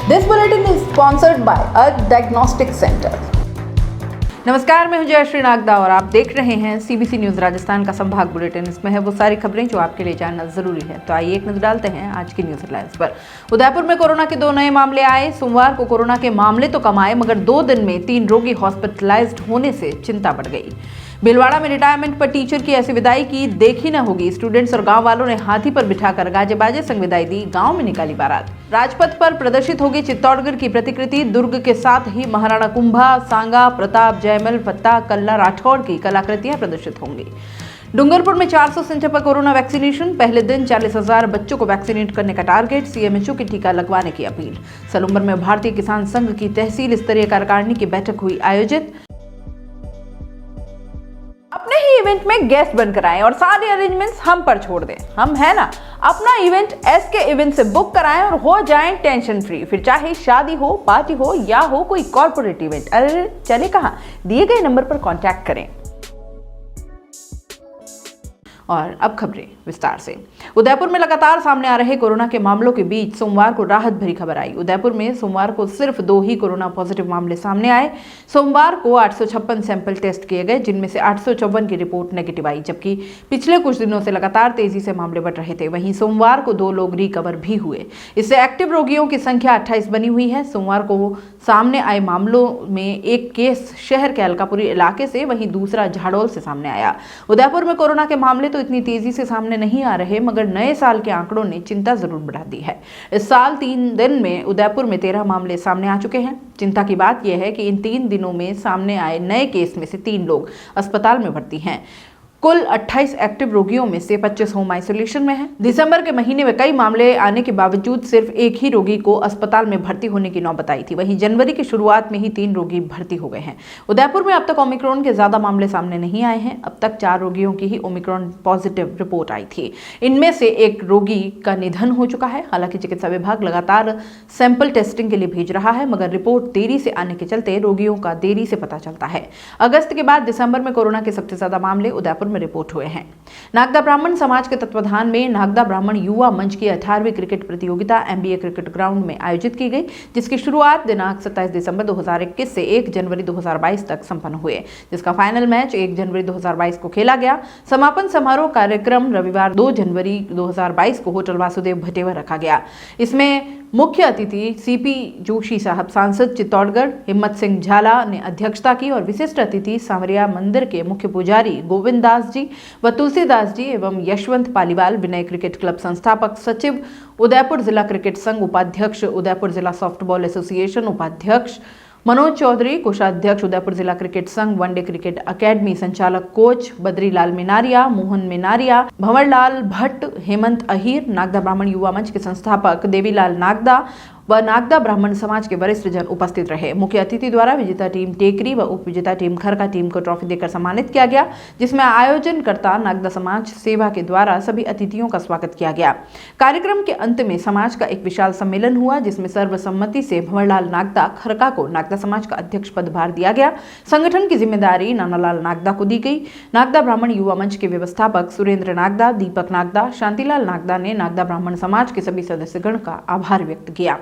This bulletin is sponsored by a diagnostic center. नमस्कार, मैं हूं जयश्री नागदा और आप देख रहे हैं सीबीसी न्यूज राजस्थान का संभाग बुलेटिन। इसमें है वो सारी खबरें जो आपके लिए जानना जरूरी है। तो आइए एक नजर डालते हैं आज की न्यूज हेडलाइंस पर। उदयपुर में कोरोना के 2 नए मामले आए। सोमवार को कोरोना के मामले तो कम आए, मगर 2 दिन में 3 रोगी हॉस्पिटलाइज्ड होने से चिंता बढ़ गई। भीलवाड़ा में रिटायरमेंट पर टीचर की ऐसी विदाई की देखी न होगी। स्टूडेंट्स और गांव वालों ने हाथी पर बिठाकर गाजे बाजे संग विदाई दी। गांव में निकाली बारात। राजपथ पर प्रदर्शित होगी चित्तौड़गढ़ की प्रतिकृति। दुर्ग के साथ ही महाराणा कुंभा, सांगा, प्रताप, जयमल, फत्ता, कल्ला, राठौड़ की कलाकृतियां प्रदर्शित होंगी। डूंगरपुर में 400 सेंटर पर कोरोना वैक्सीनेशन। पहले दिन 40,000 बच्चों को वैक्सीनेट करने का टारगेट। सीएमएचओ की टीका लगवाने की अपील। सलूम्बर में भारतीय किसान संघ की तहसील स्तरीय कार्यकारिणी की बैठक हुई आयोजित। अपने ही इवेंट में गेस्ट बनकर आएं और सारे अरेंजमेंट्स हम पर छोड़ दें। हम है ना। अपना इवेंट एसके इवेंट से बुक कराएं और हो जाएं टेंशन फ्री। फिर चाहे शादी हो, पार्टी हो या हो कोई कॉर्पोरेट इवेंट, अरे चले कहां, दिए गए नंबर पर कांटेक्ट करें। और अब खबरें विस्तार से। उदयपुर में लगातार सामने आ रहे कोरोना के मामलों के बीच सोमवार को राहत भरी खबर आई। उदयपुर में सोमवार को सिर्फ 2 ही कोरोना पॉजिटिव मामले सामने आए। सोमवार को 856 सैंपल टेस्ट किए गए, जिनमें से 854 की रिपोर्ट नेगेटिव आई, जबकि पिछले कुछ दिनों से लगातार तेजी से मामले बढ़ रहे थे। वहीं सोमवार को 2 लोग रिकवर भी हुए। इससे एक्टिव रोगियों की संख्या 28 बनी हुई है। सोमवार को सामने आए मामलों में एक केस शहर के अलकापुरी इलाके से, वहीं दूसरा झाड़ोल से सामने आया। उदयपुर में कोरोना के मामले तो इतनी तेजी से सामने नहीं आ रहे, मगर नए साल के आंकड़ों ने चिंता जरूर बढ़ा दी है। इस साल 3 दिन में उदयपुर में 13 मामले सामने आ चुके हैं। चिंता की बात यह है कि इन 3 दिनों में सामने आए नए केस में से 3 लोग अस्पताल में भर्ती हैं। कुल 28 एक्टिव रोगियों में से 25 होम आइसोलेशन में हैं। दिसंबर के महीने में कई मामले आने के बावजूद सिर्फ एक ही रोगी को अस्पताल में भर्ती होने की नौबत आई थी। वहीं जनवरी की शुरुआत में ही 3 रोगी भर्ती हो गए हैं। उदयपुर में अब तक ओमिक्रॉन के ज्यादा मामले सामने नहीं आए हैं। अब तक 4 रोगियों की ही ओमिक्रॉन पॉजिटिव रिपोर्ट आई थी। इनमें से एक रोगी का निधन हो चुका है। हालांकि चिकित्सा विभाग लगातार सैंपल टेस्टिंग के लिए भेज रहा है, मगर रिपोर्ट देरी से आने के चलते रोगियों का देरी से पता चलता है। अगस्त के बाद दिसंबर में कोरोना के सबसे ज्यादा मामले उदयपुर में रिपोर्ट हुए हैं। नागदा ब्राह्मण समाज के तत्वाधान में नागदा ब्राह्मण युवा मंच की 18वीं क्रिकेट प्रतियोगिता एमबीए क्रिकेट ग्राउंड में आयोजित की गई, जिसकी शुरुआत दिनांक 27 दिसंबर 2021 से 1 जनवरी 2022 तक संपन्न हुए, जिसका फाइनल मैच 1 जनवरी 2022 को खेला गया। समापन समारोह कार्यक्रम रविवार 2 जनवरी 2022 को होटल वासुदेव भटेवा रखा गया। इसमें मुख्य अतिथि सीपी जोशी साहब, सांसद चित्तौड़गढ़ हिम्मत सिंह झाला ने अध्यक्षता की और विशिष्ट अतिथि सांवरिया मंदिर के मुख्य पुजारी गोविंद दास जी व तुलसीदास जी एवं यशवंत पालीवाल, विनय क्रिकेट क्लब संस्थापक सचिव, उदयपुर जिला क्रिकेट संघ उपाध्यक्ष, उदयपुर जिला सॉफ्टबॉल एसोसिएशन उपाध्यक्ष मनोज चौधरी, कोषाध्यक्ष उदयपुर जिला क्रिकेट संघ, वनडे क्रिकेट अकेडमी संचालक कोच बद्रीलाल मिनारिया, मोहन मिनारिया, भंवरलाल भट्ट, हेमंत अहीर, नागदा ब्राह्मण युवा मंच के संस्थापक देवीलाल नागदा व नागदा ब्राह्मण समाज के वरिष्ठ जन उपस्थित रहे। मुख्य अतिथि द्वारा विजेता टीम टेकरी व उप विजेता टीम खरका टीम को ट्रॉफी देकर सम्मानित किया गया, जिसमें आयोजनकर्ता नागदा समाज सेवा के द्वारा सभी अतिथियों का स्वागत किया गया। कार्यक्रम के अंत में समाज का एक विशाल सम्मेलन हुआ, जिसमें सर्वसम्मति से भंवरलाल नागदा खरका को नागदा समाज का अध्यक्ष पदभार दिया गया। संगठन की जिम्मेदारी नानालाल नागदा को दी गई। नागदा ब्राह्मण युवा मंच के व्यवस्थापक सुरेंद्र नागदा, दीपक नागदा, शांतिलाल नागदा ने नागदा ब्राह्मण समाज के सभी सदस्यगण का आभार व्यक्त किया।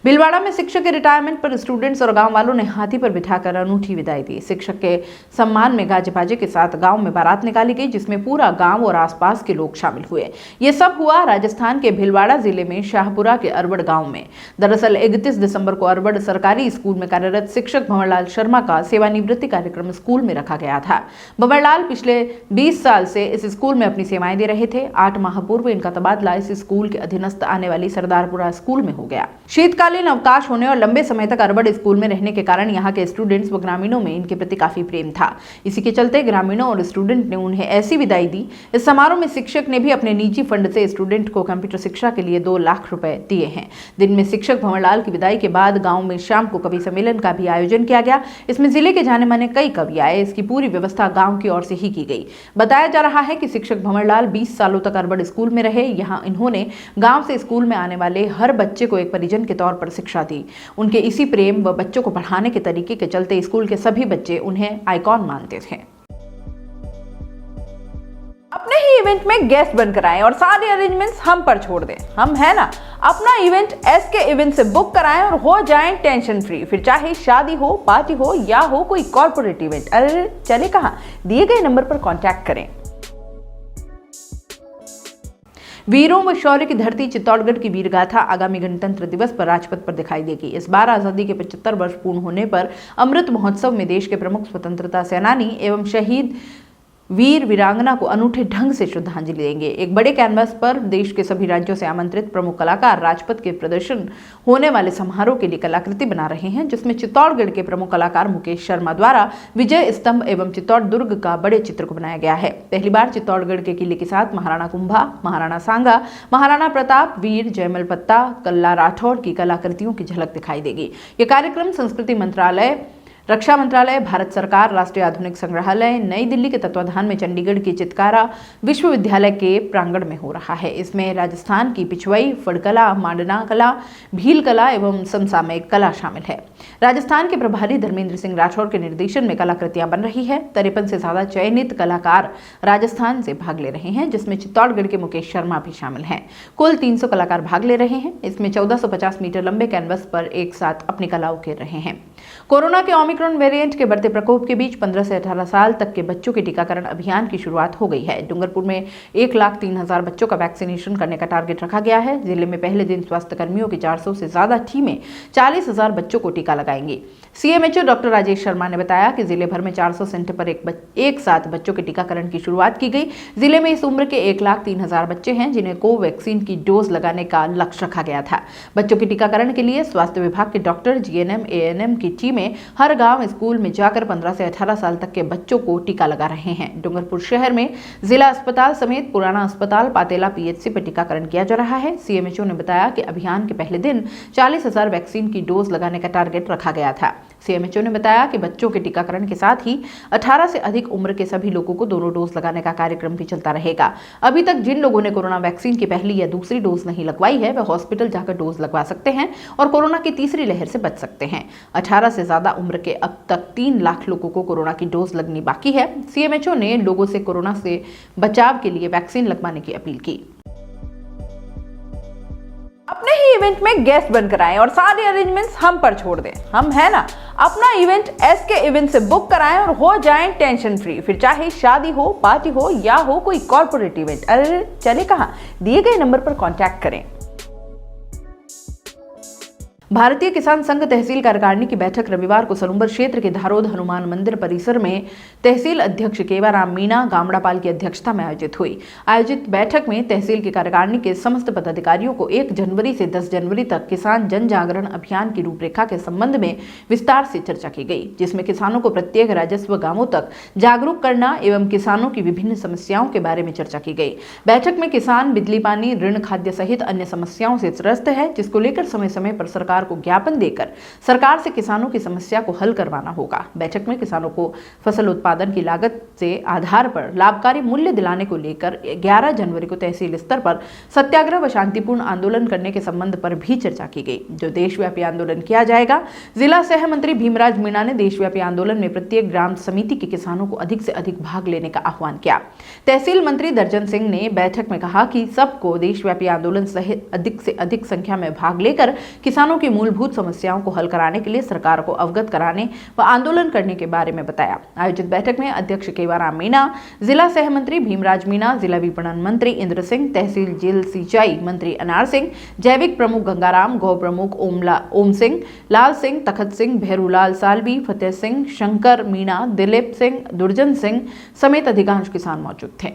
भीलवाड़ा में शिक्षक के रिटायरमेंट पर स्टूडेंट्स और गांव वालों ने हाथी पर बिठाकर अनूठी विदाई दी। शिक्षक के सम्मान में गाजे बाजे के साथ गांव में बारात निकाली गई, जिसमें पूरा गांव और आसपास के लोग शामिल हुए। ये सब हुआ राजस्थान के भीलवाड़ा जिले में शाहपुरा के अरबड़ गांव में। दरअसल 31 दिसंबर को अरबड़ सरकारी स्कूल में कार्यरत शिक्षक भंवरलाल शर्मा का सेवानिवृत्ति कार्यक्रम स्कूल में रखा गया था। भंवरलाल पिछले 20 साल से इस स्कूल में अपनी सेवाएं दे रहे थे। 8 माह पूर्व इनका तबादला इस स्कूल के अधीनस्थ आने वाली सरदारपुरा स्कूल में हो गया। शीतकालीन अवकाश होने और लंबे समय तक अरबड़ स्कूल में रहने के कारण यहाँ के स्टूडेंट्स व ग्रामीणों में इनके प्रति काफी प्रेम था। इसी के चलते ग्रामीणों और स्टूडेंट ने उन्हें ऐसी विदाई दी। इस समारोह में शिक्षक ने भी अपने निजी फंड से स्टूडेंट को कंप्यूटर शिक्षा के लिए 2 लाख रुपए दिए हैं। दिन में शिक्षक भंवरलाल की विदाई के बाद गाँव में शाम को कवि सम्मेलन का भी आयोजन किया गया। इसमें जिले के जाने माने कई कवि आए। इसकी पूरी व्यवस्था गाँव की ओर से ही की गई। बताया जा रहा है कि शिक्षक भंवरलाल 20 सालों तक अरबड़ स्कूल में रहे। यहाँ इन्होंने गाँव से स्कूल में आने वाले हर बच्चे को एक परिजन के तौर पर शिक्षा दी। उनके इसी प्रेम व बच्चों को पढ़ाने के तरीके के चलते स्कूल के सभी बच्चे उन्हें आइकॉन मानते थे। अपने ही इवेंट में गेस्ट बनकर आएं और सारे अरेंजमेंट्स हम पर छोड़ दें। हम है ना, अपना इवेंट SK इवेंट से बुक कराएं और हो जाएं टेंशन फ्री। फिर चाहे शादी हो, पार्टी हो या हो कोई कॉर्पोरेट इवेंट, अरे चले कहां, दिए गए नंबर पर कांटेक्ट करें। वीरों व शौर्य की धरती चित्तौड़गढ़ की वीर गाथा आगामी गणतंत्र दिवस पर राजपथ पर दिखाई देगी। इस बार आजादी के 75 वर्ष पूर्ण होने पर अमृत महोत्सव में देश के प्रमुख स्वतंत्रता सेनानी एवं शहीद वीर वीरांगना को अनूठे ढंग से श्रद्धांजलि देंगे। एक बड़े कैनवास पर देश के सभी राज्यों से आमंत्रित प्रमुख कलाकार राजपथ के प्रदर्शन होने वाले समारोह के लिए कलाकृति बना रहे हैं, जिसमें चित्तौड़गढ़ के प्रमुख कलाकार मुकेश शर्मा द्वारा विजय स्तंभ एवं चित्तौड़ दुर्ग का बड़े चित्र को बनाया गया है। पहली बार चित्तौड़गढ़ के किले के साथ महाराणा कुंभा, महाराणा सांगा, महाराणा प्रताप, वीर जयमल पत्ता, कल्ला राठौड़ की कलाकृतियों की झलक दिखाई देगी। ये कार्यक्रम संस्कृति मंत्रालय, रक्षा मंत्रालय, भारत सरकार, राष्ट्रीय आधुनिक संग्रहालय, नई दिल्ली के तत्वाधान में चंडीगढ़ की चितकारा विश्वविद्यालय के प्रांगण में हो रहा है। इसमें राजस्थान की पिछवई, फड़कला, मांडना कला, भील कला एवं समसामयिक कला शामिल है। राजस्थान के प्रभारी धर्मेंद्र सिंह राठौड़ के निर्देशन में कलाकृतियां बन रही है। 53 से ज्यादा चयनित कलाकार राजस्थान से भाग ले रहे हैं, जिसमें चित्तौड़गढ़ के मुकेश शर्मा भी शामिल हैं। कुल 300 कलाकार भाग ले रहे हैं। इसमें 1450 मीटर लंबे कैनवस पर एक साथ अपनी कला उकेर रहे हैं। कोरोना के ओमिक्रॉन वेरिएंट के बढ़ते प्रकोप के बीच 15 से 18 साल तक के बच्चों के टीकाकरण अभियान की शुरुआत हो गई है। डूंगरपुर में 1,03,000 बच्चों का वैक्सीनेशन करने का टारगेट रखा गया है। जिले में पहले दिन स्वास्थ्य कर्मियों की 400 से ज्यादा टीमें 40,000 बच्चों को टीका लगाएंगी। CMHO डॉक्टर राजेश शर्मा ने बताया कि जिले भर में 400 सेंटर पर एक साथ बच्चों के टीकाकरण की शुरुआत की गई। जिले में इस उम्र के 1,03,000 बच्चे हैं, जिन्हें कोवैक्सीन की डोज लगाने का लक्ष्य रखा गया था। बच्चों के टीकाकरण के लिए स्वास्थ्य विभाग के डॉक्टर, GNM, ANM की टीमें हर गांव, स्कूल में जाकर 15 से 18 साल तक के बच्चों को टीका लगा रहे हैं। डूंगरपुर शहर में जिला अस्पताल समेत पुराना अस्पताल, पातेला PHC पर टीकाकरण किया जा रहा है। CMHO ने बताया कि अभियान के पहले दिन 40,000 वैक्सीन की डोज लगाने का टारगेट रखा गया था। CMHO ने बताया कि बच्चों के टीकाकरण के साथ ही 18 से अधिक उम्र के सभी लोगों को दोनों डोज लगाने का कार्यक्रम भी चलता रहेगा। अभी तक जिन लोगों ने कोरोना वैक्सीन की पहली या दूसरी डोज नहीं लगवाई है, वे हॉस्पिटल जाकर डोज लगवा सकते हैं और कोरोना की तीसरी लहर से बच सकते हैं। 18 से ज्यादा उम्र के अब तक 3 लाख लोगों को कोरोना की डोज लगनी बाकी है। CMHO ने लोगों से कोरोना से बचाव के लिए वैक्सीन लगवाने की अपील की। अपने ही इवेंट में गेस्ट बनकर आएं और सारे अरेंजमेंट्स हम पर छोड़ दें। हम है ना, अपना इवेंट SK इवेंट से बुक कराएं और हो जाएं टेंशन फ्री। फिर चाहे शादी हो, पार्टी हो या हो कोई कॉर्पोरेट इवेंट, अरे चले कहां, दिए गए नंबर पर कांटेक्ट करें। भारतीय किसान संघ तहसील कार्यकारिणी की बैठक रविवार को सलूम्बर क्षेत्र के धारोद हनुमान मंदिर परिसर में तहसील अध्यक्ष केवाराम मीणा गामड़ापाल की अध्यक्षता में आयोजित हुई। आयोजित बैठक में तहसील की कार्यकारिणी के समस्त पदाधिकारियों को 1 जनवरी से 10 जनवरी तक किसान जन जागरण अभियान की रूपरेखा के संबंध में विस्तार से चर्चा की गई, जिसमें किसानों को प्रत्येक राजस्व गांवों तक जागरूक करना एवं किसानों की विभिन्न समस्याओं के बारे में चर्चा की गई। बैठक में किसान बिजली, पानी, ऋण, खाद्य सहित अन्य समस्याओं से त्रस्त है, जिसको लेकर समय समय पर सरकार को ज्ञापन देकर सरकार से किसानों की समस्या को हल करवाना होगा। बैठक में किसानों को फसल उत्पादन की लागत से आधार पर लाभकारी मूल्य दिलाने को लेकर 11 जनवरी को तहसील स्तर पर सत्याग्रह व शांतिपूर्ण आंदोलन करने के संबंध पर भी चर्चा की गई, जो देशव्यापी आंदोलन किया जाएगा। जिला सह मंत्री भीमराज मीणा ने देशव्यापी आंदोलन में प्रत्येक ग्राम समिति के किसानों को अधिक से अधिक भाग लेने का आह्वान किया। तहसील मंत्री दर्जन सिंह ने बैठक में कहा कि सबको देशव्यापी आंदोलन सहित अधिक से अधिक संख्या में भाग लेकर किसानों की मूलभूत समस्याओं को हल कराने के लिए सरकार को अवगत कराने व आंदोलन करने के बारे में बताया। आयोजित बैठक में अध्यक्ष केवाराम मीणा, जिला सह मंत्री भीमराज मीणा, जिला विपणन मंत्री इंद्र सिंह, तहसील जेल सिंचाई मंत्री अनार सिंह, जैविक प्रमुख गंगाराम, गौ प्रमुख ओम सिंह, लाल सिंह, तखत सिंह, भैरूलाल सालवी, फतेह सिंह, शंकर मीणा, दिलीप सिंह, दुर्जन सिंह समेत अधिकांश किसान मौजूद थे।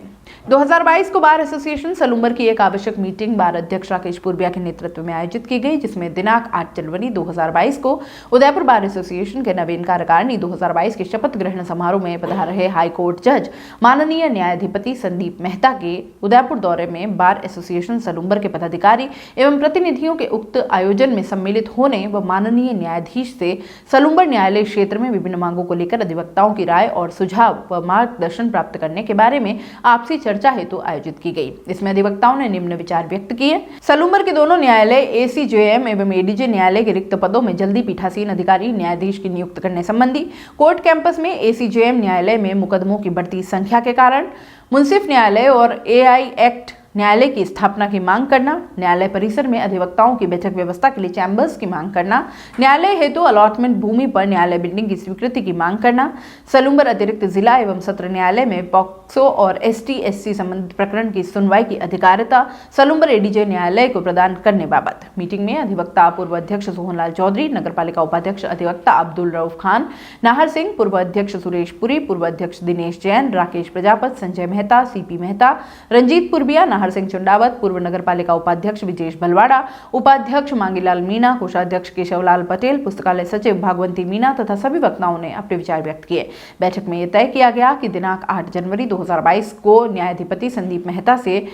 2022 को बार एसोसिएशन सलूम्बर की एक आवश्यक मीटिंग बार अध्यक्ष राकेश पूर्बिया के नेतृत्व में आयोजित की गई, जिसमें दिनांक 8 जनवरी 2022 को उदयपुर बार एसोसिएशन के नवीन कार्यकारिणी 2022 के शपथ ग्रहण समारोह में पधार रहे हाईकोर्ट जज माननीय न्यायाधिपति संदीप मेहता के उदयपुर दौरे में बार एसोसिएशन सलूम्बर के पदाधिकारी एवं प्रतिनिधियों के उक्त आयोजन में सम्मिलित होने व माननीय न्यायाधीश से सलूम्बर न्यायालय क्षेत्र में विभिन्न मांगों को लेकर अधिवक्ताओं की राय और सुझाव व मार्गदर्शन प्राप्त करने के बारे में आपसी आपसी चर्चा हेतु आयोजित की गई। इसमें अधिवक्ताओं ने निम्न विचार व्यक्त किए। सलूम्बर के दोनों न्यायालय एसीजेएम एवं एडीजे न्यायालय के रिक्त पदों में जल्दी पीठासीन अधिकारी न्यायाधीश की नियुक्त करने संबंधी, कोर्ट कैंपस में एसीजेएम न्यायालय में मुकदमों की बढ़ती संख्या के कारण मुंसिफ न्यायालय और एआई एक्ट न्यायालय की स्थापना की मांग करना, न्यायालय परिसर में अधिवक्ताओं की बैठक व्यवस्था के लिए चैम्बर्स की मांग करना, न्यायालय हेतु अलॉटमेंट भूमि पर न्यायालय बिल्डिंग की स्वीकृति की मांग करना, सलूम्बर अतिरिक्त जिला एवं सत्र न्यायालय में पॉक्सो और एसटी/एससी संबंधित प्रकरण की सुनवाई की अधिकारिता सलूम्बर एडीजे न्यायालय को प्रदान करने बाबत मीटिंग में अधिवक्ता पूर्व अध्यक्ष सोहनलाल चौधरी, नगरपालिका उपाध्यक्ष अधिवक्ता अब्दुल रऊफ खान, नाहर सिंह, पूर्व अध्यक्ष सुरेश पुरी, पूर्व अध्यक्ष दिनेश जैन, राकेश प्रजापत, संजय मेहता, सीपी मेहता, रंजीत पुरबिया, नाहर सिंह चुंडावत, पूर्व नगरपालिका उपाध्यक्ष विजेश भलवाड़ा, उपाध्यक्ष मांगीलाल मीणा, कोषाध्यक्ष केशवलाल पटेल, पुस्तकालय सचिव भागवंती मीणा तथा सभी वक्ताओं ने अपने विचार व्यक्त किए। बैठक में यह तय किया गया कि दिनांक 8 जनवरी 2022 को न्यायाधिपति संदीप मेहता से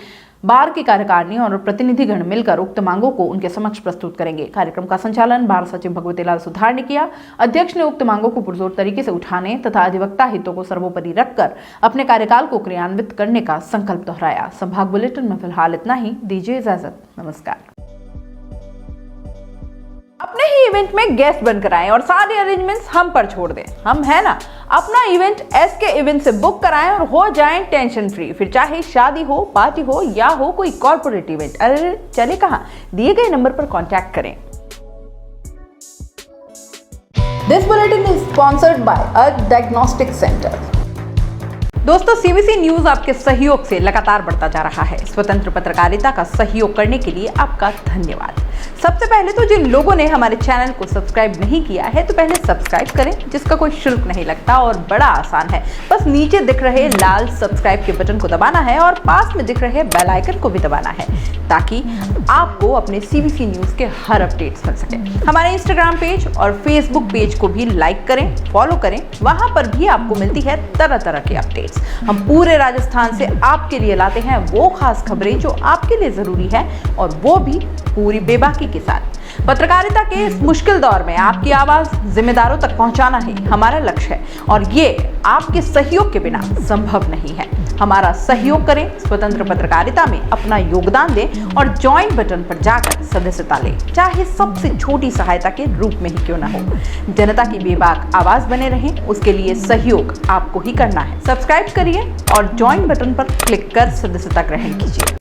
बार की कार्यकारिणी और प्रतिनिधिगण मिलकर उक्त मांगों को उनके समक्ष प्रस्तुत करेंगे। कार्यक्रम का संचालन बार सचिव भगवतीलाल सुधार ने किया। अध्यक्ष ने उक्त मांगों को पुरजोर तरीके से उठाने तथा अधिवक्ता हितों को सर्वोपरि रखकर अपने कार्यकाल को क्रियान्वित करने का संकल्प दोहराया। संभाग बुलेटिन में फिलहाल इतना ही। दीजिए इजाजत। नमस्कार। अपने ही इवेंट में गेस्ट बनकर आएं और सारे अरेंजमेंट्स हम पर छोड़ दें। हम है ना। अपना इवेंट एसके इवेंट से बुक कराएं और हो जाएं टेंशन फ्री। फिर चाहे शादी हो, पार्टी हो या हो कोई कॉर्पोरेट इवेंट, अरे चले कहाँ, दिए गए नंबर पर कांटेक्ट करें। This bulletin is sponsored by earth diagnostic centre. दोस्तों, सीबीसी न्यूज आपके सहयोग से लगातार बढ़ता जा रहा है। स्वतंत्र पत्रकारिता का सहयोग करने के लिए आपका धन्यवाद। सबसे पहले तो जिन लोगों ने हमारे चैनल को सब्सक्राइब नहीं किया है तो पहले सब्सक्राइब करें, जिसका कोई शुल्क नहीं लगता और बड़ा आसान है। बस नीचे दिख रहे लाल सब्सक्राइब के बटन को दबाना है और पास में दिख रहे बेल आइकन को भी दबाना है ताकि आपको अपने सीबीसी न्यूज के हर अपडेट्स मिल सके। हमारे इंस्टाग्राम पेज और फेसबुक पेज को भी लाइक करें, फॉलो करें। वहां पर भी आपको मिलती है तरह तरह की अपडेट्स। हम पूरे राजस्थान से आपके लिए लाते हैं वो खास खबरें जो आपके लिए जरूरी है और वो भी पूरी बेबाकी के साथ। पत्रकारिता के इस मुश्किल दौर में आपकी आवाज जिम्मेदारों तक पहुंचाना ही हमारा लक्ष्य है और ये आपके सहयोग के बिना संभव नहीं है। हमारा सहयोग करें, स्वतंत्र पत्रकारिता में अपना योगदान दें और ज्वाइन बटन पर जाकर सदस्यता लें, चाहे सबसे छोटी सहायता के रूप में ही क्यों ना हो। जनता की बेबाक आवाज बने रहें, उसके लिए सहयोग आपको ही करना है। सब्सक्राइब करिए और ज्वाइन बटन पर क्लिक कर सदस्यता ग्रहण कीजिए।